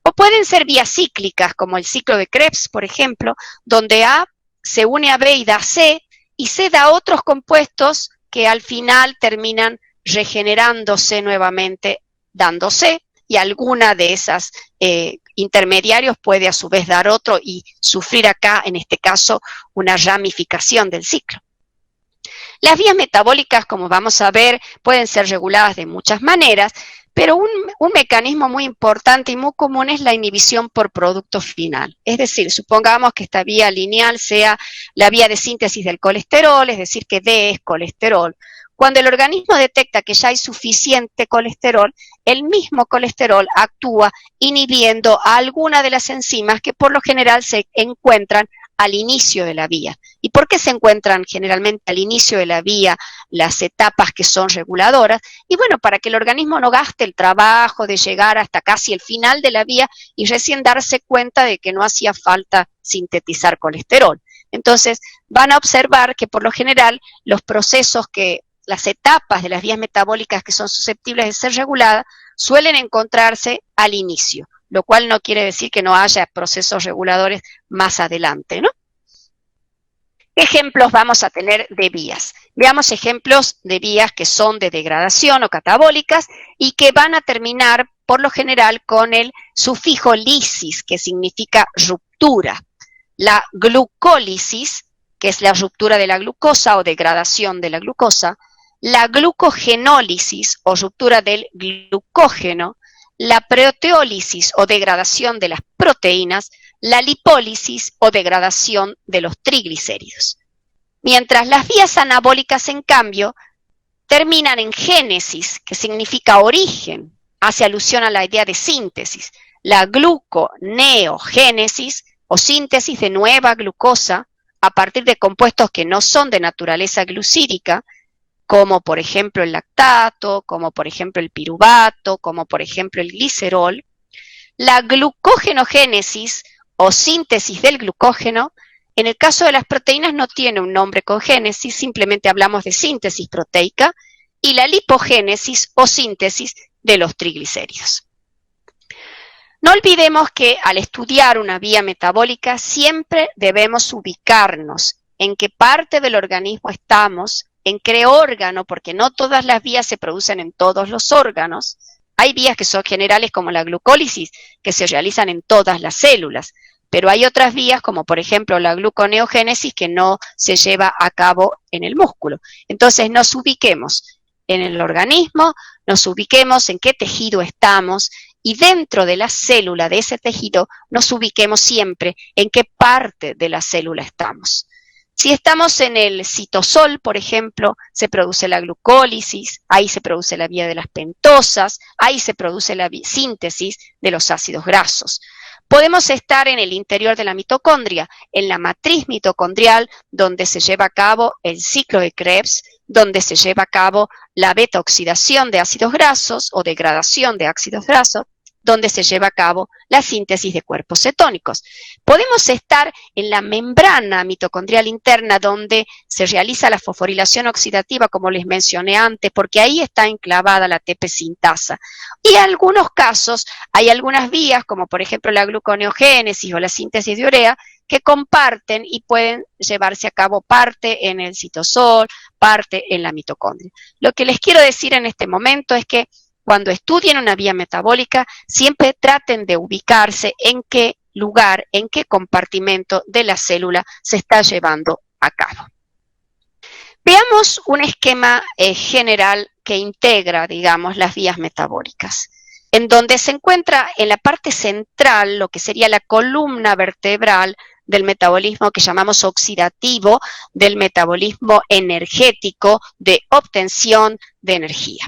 O pueden ser vías cíclicas, como el ciclo de Krebs, por ejemplo, donde A se une a B y da C, y C da otros compuestos que al final terminan regenerándose nuevamente dando C, y alguna de esas intermediarios puede a su vez dar otro y sufrir acá, en este caso, una ramificación del ciclo. Las vías metabólicas, como vamos a ver, pueden ser reguladas de muchas maneras, pero un mecanismo muy importante y muy común es la inhibición por producto final. Es decir, supongamos que esta vía lineal sea la vía de síntesis del colesterol, es decir, que D es colesterol. Cuando el organismo detecta que ya hay suficiente colesterol, el mismo colesterol actúa inhibiendo a alguna de las enzimas que por lo general se encuentran al inicio de la vía. ¿Y por qué se encuentran generalmente al inicio de la vía las etapas que son reguladoras? Y bueno, para que el organismo no gaste el trabajo de llegar hasta casi el final de la vía y recién darse cuenta de que no hacía falta sintetizar colesterol. Entonces, van a observar que por lo general los procesos las etapas de las vías metabólicas que son susceptibles de ser reguladas suelen encontrarse al inicio, lo cual no quiere decir que no haya procesos reguladores más adelante, ¿no? ¿Qué ejemplos vamos a tener de vías? Veamos ejemplos de vías que son de degradación o catabólicas y que van a terminar por lo general con el sufijo lisis, que significa ruptura. La glucólisis, que es la ruptura de la glucosa o degradación de la glucosa, la glucogenólisis o ruptura del glucógeno, la proteólisis o degradación de las proteínas, la lipólisis o degradación de los triglicéridos. Mientras las vías anabólicas, en cambio, terminan en génesis, que significa origen, hace alusión a la idea de síntesis. La gluconeogénesis o síntesis de nueva glucosa a partir de compuestos que no son de naturaleza glucídica, como por ejemplo el lactato, como por ejemplo el piruvato, como por ejemplo el glicerol. La glucogenogénesis o síntesis del glucógeno, en el caso de las proteínas no tiene un nombre con génesis, simplemente hablamos de síntesis proteica, y la lipogénesis o síntesis de los triglicéridos. No olvidemos que al estudiar una vía metabólica siempre debemos ubicarnos en qué parte del organismo estamos, en qué órgano, porque no todas las vías se producen en todos los órganos. Hay vías que son generales como la glucólisis, que se realizan en todas las células, pero hay otras vías como por ejemplo la gluconeogénesis que no se lleva a cabo en el músculo. Entonces nos ubiquemos en el organismo, nos ubiquemos en qué tejido estamos y dentro de la célula de ese tejido nos ubiquemos siempre en qué parte de la célula estamos. Si estamos en el citosol, por ejemplo, se produce la glucólisis, ahí se produce la vía de las pentosas, ahí se produce la síntesis de los ácidos grasos. Podemos estar en el interior de la mitocondria, en la matriz mitocondrial, donde se lleva a cabo el ciclo de Krebs, donde se lleva a cabo la beta-oxidación de ácidos grasos o degradación de ácidos grasos, donde se lleva a cabo la síntesis de cuerpos cetónicos. Podemos estar en la membrana mitocondrial interna, donde se realiza la fosforilación oxidativa, como les mencioné antes, porque ahí está enclavada la ATP sintasa. Y en algunos casos hay algunas vías, como por ejemplo la gluconeogénesis o la síntesis de urea, que comparten y pueden llevarse a cabo parte en el citosol, parte en la mitocondria. Lo que les quiero decir en este momento es que cuando estudien una vía metabólica, siempre traten de ubicarse en qué lugar, en qué compartimento de la célula se está llevando a cabo. Veamos un esquema general que integra, digamos, las vías metabólicas, en donde se encuentra en la parte central lo que sería la columna vertebral del metabolismo que llamamos oxidativo, del metabolismo energético de obtención de energía.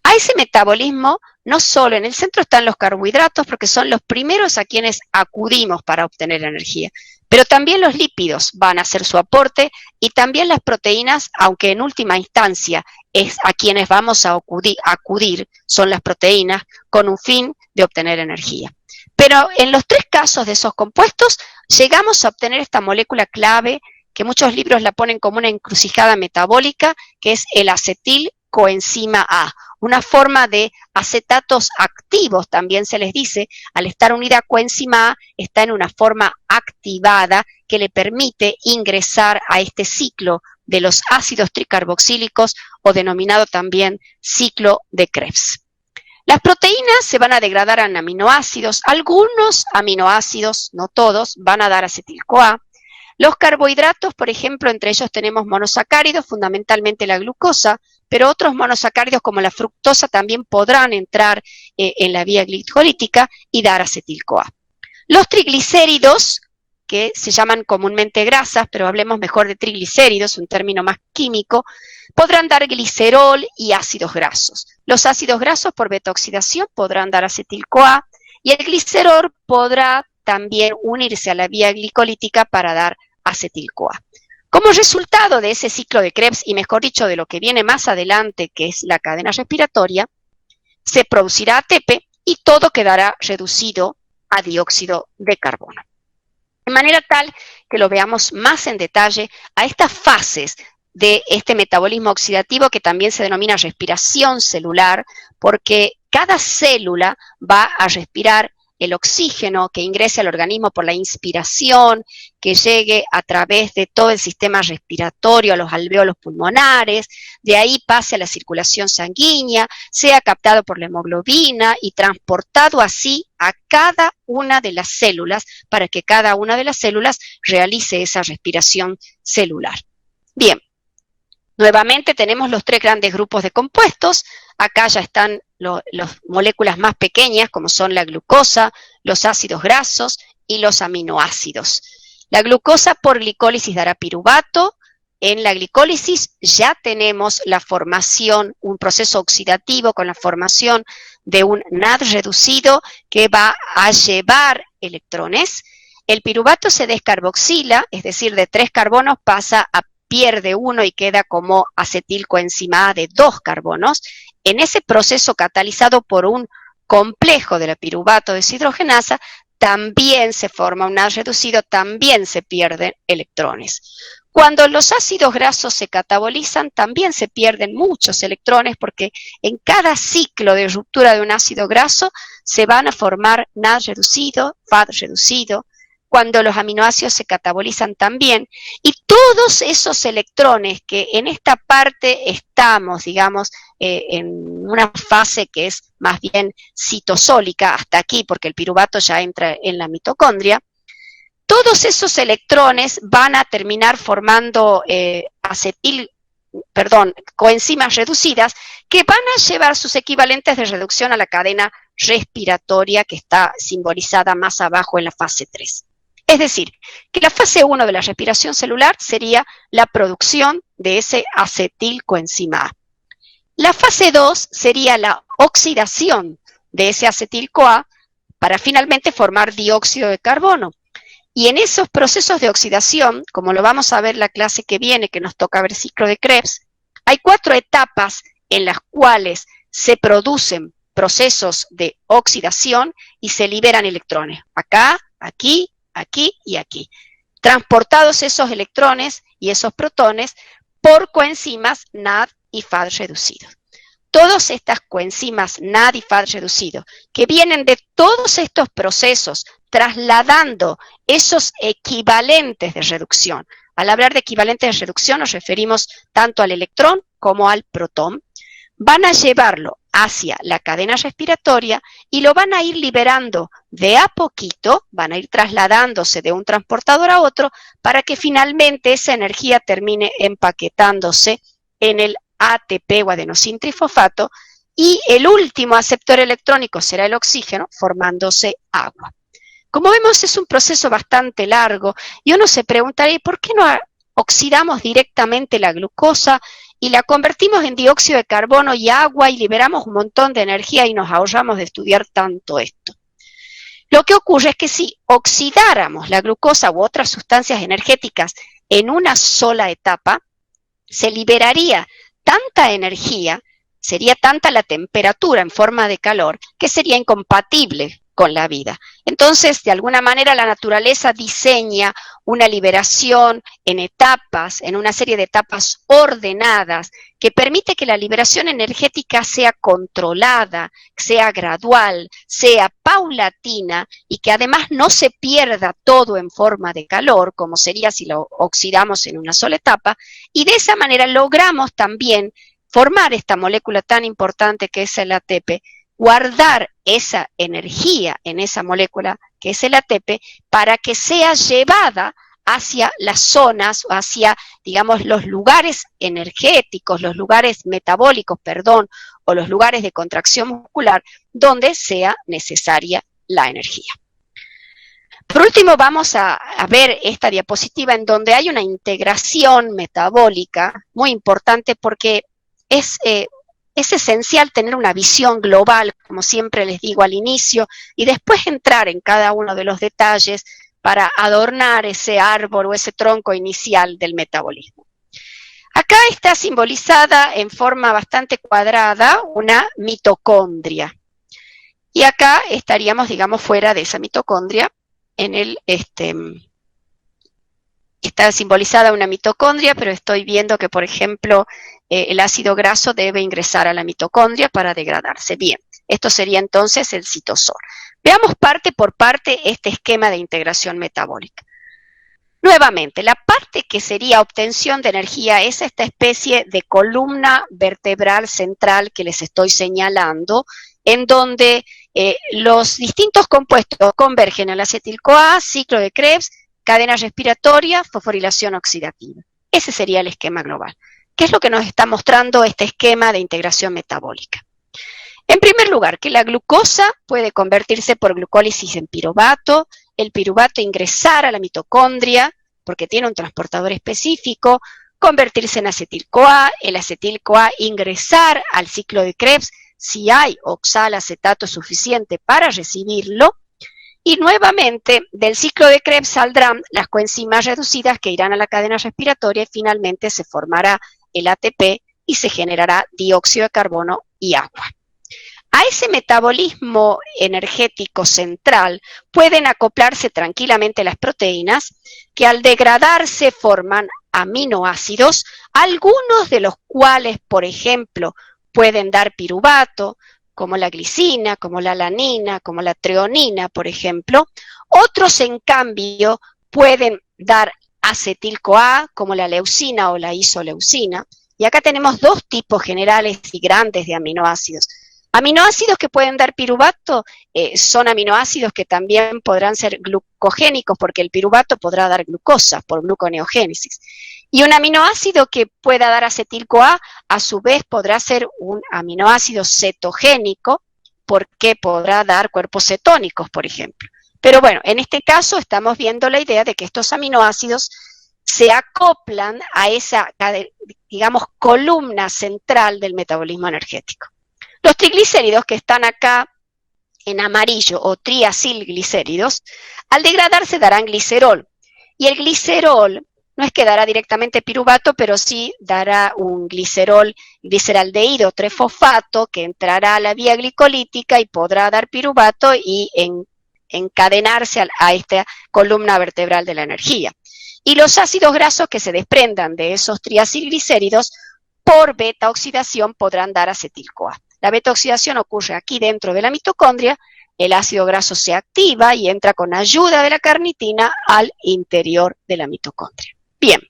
A ese metabolismo, no solo en el centro están los carbohidratos, porque son los primeros a quienes acudimos para obtener energía, pero también los lípidos van a hacer su aporte y también las proteínas, aunque en última instancia es a quienes vamos a acudir, son las proteínas con un fin de obtener energía. Pero en los tres casos de esos compuestos llegamos a obtener esta molécula clave, que muchos libros la ponen como una encrucijada metabólica, que es el acetilcoenzima A, una forma de acetatos activos, también se les dice, al estar unida a coenzima A, está en una forma activada que le permite ingresar a este ciclo de los ácidos tricarboxílicos o denominado también ciclo de Krebs. Las proteínas se van a degradar en aminoácidos, algunos aminoácidos, no todos, van a dar acetil-CoA. Los carbohidratos, por ejemplo, entre ellos tenemos monosacáridos, fundamentalmente la glucosa, pero otros monosacáridos como la fructosa también podrán entrar en la vía glicolítica y dar acetil-CoA. Los triglicéridos, que se llaman comúnmente grasas, pero hablemos mejor de triglicéridos, un término más químico, podrán dar glicerol y ácidos grasos. Los ácidos grasos por beta-oxidación podrán dar acetil-CoA y el glicerol podrá también unirse a la vía glicolítica para dar acetil-CoA. Como resultado de ese ciclo de Krebs, y mejor dicho, de lo que viene más adelante, que es la cadena respiratoria, se producirá ATP y todo quedará reducido a dióxido de carbono. De manera tal que lo veamos más en detalle a estas fases de este metabolismo oxidativo, que también se denomina respiración celular, porque cada célula va a respirar el oxígeno que ingrese al organismo por la inspiración, que llegue a través de todo el sistema respiratorio a los alvéolos pulmonares, de ahí pase a la circulación sanguínea, sea captado por la hemoglobina y transportado así a cada una de las células para que cada una de las células realice esa respiración celular. Bien, nuevamente tenemos los tres grandes grupos de compuestos. Acá ya están las moléculas más pequeñas, como son la glucosa, los ácidos grasos y los aminoácidos. La glucosa por glicólisis dará piruvato. En la glicólisis ya tenemos la formación, un proceso oxidativo con la formación de un NAD reducido que va a llevar electrones. El piruvato se descarboxila, es decir, de 3 carbonos pierde uno y queda como acetilcoenzima A de 2 carbonos. En ese proceso catalizado por un complejo de la piruvato deshidrogenasa, también se forma un NAD reducido, también se pierden electrones. Cuando los ácidos grasos se catabolizan, también se pierden muchos electrones porque en cada ciclo de ruptura de un ácido graso se van a formar NAD reducido, FAD reducido, cuando los aminoácidos se catabolizan también, y todos esos electrones que en esta parte estamos, digamos, en una fase que es más bien citosólica hasta aquí, porque el piruvato ya entra en la mitocondria, todos esos electrones van a terminar formando coenzimas reducidas que van a llevar sus equivalentes de reducción a la cadena respiratoria que está simbolizada más abajo en la fase 3. Es decir, que la fase 1 de la respiración celular sería la producción de ese acetilcoenzima A. La fase 2 sería la oxidación de ese acetil-CoA para finalmente formar dióxido de carbono. Y en esos procesos de oxidación, como lo vamos a ver la clase que viene, que nos toca ver ciclo de Krebs, hay 4 etapas en las cuales se producen procesos de oxidación y se liberan electrones. Acá, aquí, aquí y aquí. Transportados esos electrones y esos protones por coenzimas NAD y FAD reducidos. Todas estas coenzimas NAD y FAD reducidos, que vienen de todos estos procesos, trasladando esos equivalentes de reducción. Al hablar de equivalentes de reducción nos referimos tanto al electrón como al protón, van a llevarlo hacia la cadena respiratoria y lo van a ir liberando de a poquito, van a ir trasladándose de un transportador a otro para que finalmente esa energía termine empaquetándose en el ATP o adenosintrifosfato y el último aceptor electrónico será el oxígeno formándose agua. Como vemos es un proceso bastante largo y uno se preguntaría ¿por qué no oxidamos directamente la glucosa y la convertimos en dióxido de carbono y agua y liberamos un montón de energía y nos ahorramos de estudiar tanto esto? Lo que ocurre es que si oxidáramos la glucosa u otras sustancias energéticas en una sola etapa, se liberaría tanta energía, sería tanta la temperatura en forma de calor, que sería incompatible con la vida. Entonces, de alguna manera, la naturaleza diseña una liberación en etapas, en una serie de etapas ordenadas, que permite que la liberación energética sea controlada, sea gradual, sea paulatina y que además no se pierda todo en forma de calor, como sería si lo oxidamos en una sola etapa, y de esa manera logramos también formar esta molécula tan importante que es el ATP, guardar esa energía en esa molécula que es el ATP para que sea llevada hacia las zonas, hacia, digamos, los lugares energéticos, los lugares metabólicos, o los lugares de contracción muscular donde sea necesaria la energía. Por último, vamos a ver esta diapositiva en donde hay una integración metabólica muy importante porque es esencial tener una visión global, como siempre les digo al inicio, y después entrar en cada uno de los detalles para adornar ese árbol o ese tronco inicial del metabolismo. Acá está simbolizada en forma bastante cuadrada una mitocondria. Y acá estaríamos, digamos, fuera de esa mitocondria, está simbolizada una mitocondria, pero estoy viendo que, por ejemplo, el ácido graso debe ingresar a la mitocondria para degradarse. Bien, esto sería entonces el citosol. Veamos parte por parte este esquema de integración metabólica. Nuevamente, la parte que sería obtención de energía es esta especie de columna vertebral central que les estoy señalando, en donde los distintos compuestos convergen al acetil-CoA, ciclo de Krebs, cadena respiratoria, fosforilación oxidativa. Ese sería el esquema global. ¿Qué es lo que nos está mostrando este esquema de integración metabólica? En primer lugar, que la glucosa puede convertirse por glucólisis en piruvato, el piruvato ingresar a la mitocondria, porque tiene un transportador específico, convertirse en acetil-CoA, el acetil-CoA ingresar al ciclo de Krebs, si hay oxalacetato suficiente para recibirlo, y nuevamente del ciclo de Krebs saldrán las coenzimas reducidas que irán a la cadena respiratoria y finalmente se formará el ATP y se generará dióxido de carbono y agua. A ese metabolismo energético central pueden acoplarse tranquilamente las proteínas que al degradarse forman aminoácidos, algunos de los cuales, por ejemplo, pueden dar piruvato, como la glicina, como la alanina, como la treonina, por ejemplo. Otros, en cambio, pueden dar acetil-CoA, como la leucina o la isoleucina. Y acá tenemos dos tipos generales y grandes de aminoácidos. Aminoácidos que pueden dar piruvato son aminoácidos que también podrán ser glucogénicos, porque el piruvato podrá dar glucosa por gluconeogénesis. Y un aminoácido que pueda dar acetil-CoA, a su vez podrá ser un aminoácido cetogénico, porque podrá dar cuerpos cetónicos, por ejemplo. Pero bueno, en este caso estamos viendo la idea de que estos aminoácidos se acoplan a esa, digamos, columna central del metabolismo energético. Los triglicéridos que están acá en amarillo o triacilglicéridos, al degradarse darán glicerol. Y el glicerol no es que dará directamente piruvato, pero sí dará un gliceraldehído trifosfato que entrará a la vía glicolítica y podrá dar piruvato y encadenarse a esta columna vertebral de la energía. Y los ácidos grasos que se desprendan de esos triacilglicéridos por beta oxidación podrán dar acetil-CoA. La beta oxidación ocurre aquí dentro de la mitocondria, el ácido graso se activa y entra con ayuda de la carnitina al interior de la mitocondria. Bien,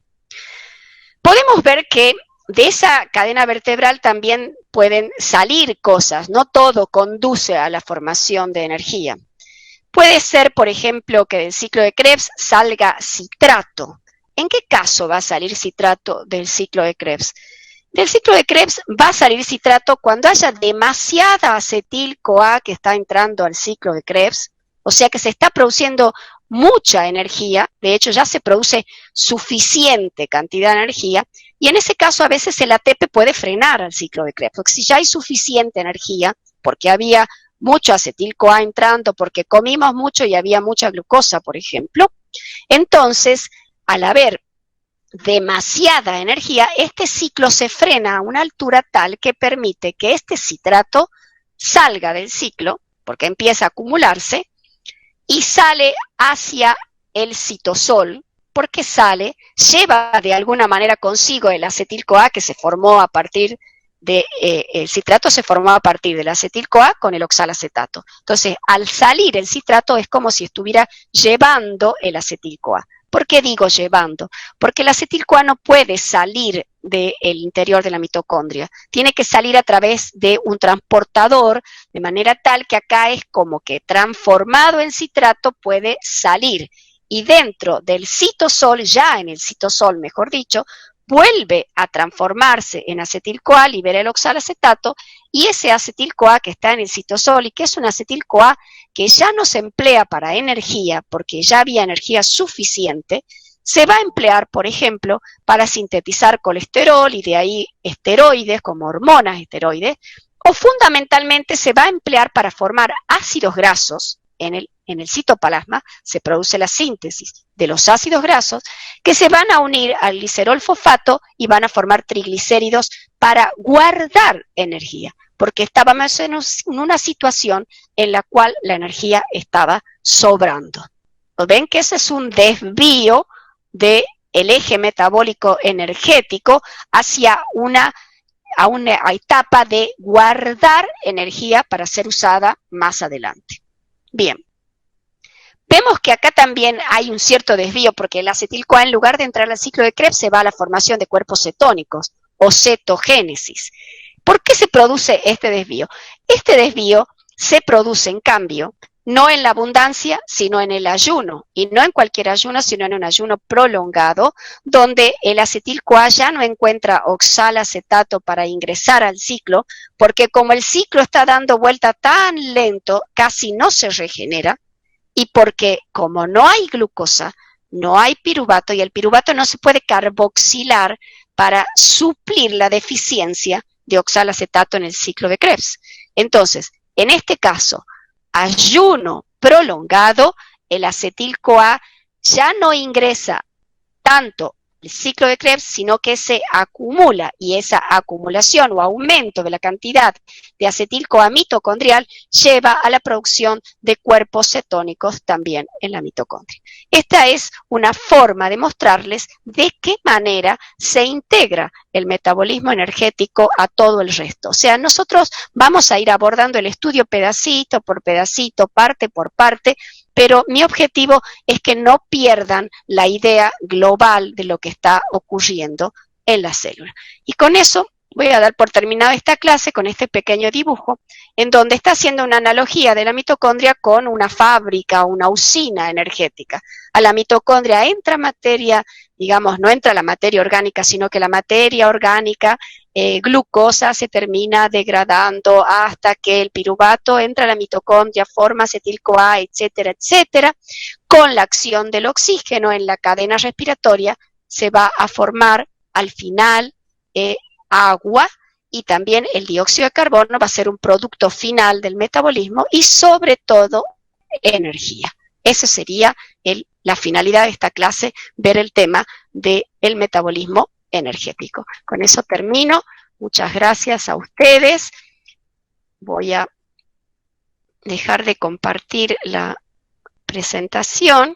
podemos ver que de esa cadena vertebral también pueden salir cosas, no todo conduce a la formación de energía. Puede ser, por ejemplo, que del ciclo de Krebs salga citrato. ¿En qué caso va a salir citrato del ciclo de Krebs? Del ciclo de Krebs va a salir citrato cuando haya demasiada acetil-CoA que está entrando al ciclo de Krebs, o sea que se está produciendo mucha energía, de hecho ya se produce suficiente cantidad de energía, y en ese caso a veces el ATP puede frenar al ciclo de Krebs, porque si ya hay suficiente energía, porque había mucho acetil-CoA entrando, porque comimos mucho y había mucha glucosa, por ejemplo, entonces al haber demasiada energía, este ciclo se frena a una altura tal que permite que este citrato salga del ciclo, porque empieza a acumularse, y sale hacia el citosol, porque lleva de alguna manera consigo el acetil-CoA que se formó a partir de, el citrato se formó a partir del acetil-CoA con el oxalacetato. Entonces, al salir el citrato es como si estuviera llevando el acetil-CoA. ¿Por qué digo llevando? Porque el acetil-CoA no puede salir del interior de la mitocondria. Tiene que salir a través de un transportador, de manera tal que acá es como que transformado en citrato puede salir. Y dentro del citosol, ya en el citosol, mejor dicho, vuelve a transformarse en acetil-CoA, libera el oxalacetato, y ese acetil-CoA que está en el citosol y que es un acetil-CoA que ya no se emplea para energía, porque ya había energía suficiente, se va a emplear, por ejemplo, para sintetizar colesterol y de ahí esteroides, como hormonas esteroides, o fundamentalmente se va a emplear para formar ácidos grasos. En el citoplasma se produce la síntesis de los ácidos grasos que se van a unir al glicerol fosfato y van a formar triglicéridos para guardar energía, porque estábamos en una situación en la cual la energía estaba sobrando. ¿Ven que ese es un desvío del eje metabólico energético hacia una etapa de guardar energía para ser usada más adelante? Bien, vemos que acá también hay un cierto desvío porque el acetil-CoA en lugar de entrar al ciclo de Krebs se va a la formación de cuerpos cetónicos o cetogénesis. ¿Por qué se produce este desvío? Este desvío se produce en cambio no en la abundancia, sino en el ayuno, y no en cualquier ayuno, sino en un ayuno prolongado, donde el acetil-CoA ya no encuentra oxalacetato para ingresar al ciclo, porque como el ciclo está dando vuelta tan lento, casi no se regenera, y porque como no hay glucosa, no hay piruvato, y el piruvato no se puede carboxilar para suplir la deficiencia de oxalacetato en el ciclo de Krebs. Entonces, en este caso, ayuno prolongado, el acetil-CoA ya no ingresa tanto el ciclo de Krebs, sino que se acumula, y esa acumulación o aumento de la cantidad de acetil-CoA mitocondrial lleva a la producción de cuerpos cetónicos también en la mitocondria. Esta es una forma de mostrarles de qué manera se integra el metabolismo energético a todo el resto. O sea, nosotros vamos a ir abordando el estudio pedacito por pedacito, parte por parte, pero mi objetivo es que no pierdan la idea global de lo que está ocurriendo en la célula. Y con eso Voy a dar por terminada esta clase con este pequeño dibujo, en donde está haciendo una analogía de la mitocondria con una fábrica, una usina energética. A la mitocondria entra materia, digamos, no entra la materia orgánica, sino que la materia orgánica, glucosa, se termina degradando hasta que el piruvato entra a la mitocondria, forma acetil-CoA, etcétera, etcétera. Con la acción del oxígeno en la cadena respiratoria, se va a formar al final agua, y también el dióxido de carbono va a ser un producto final del metabolismo y sobre todo energía. Esa sería la finalidad de esta clase, ver el tema del metabolismo energético. Con eso termino. Muchas gracias a ustedes. Voy a dejar de compartir la presentación.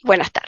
Buenas tardes.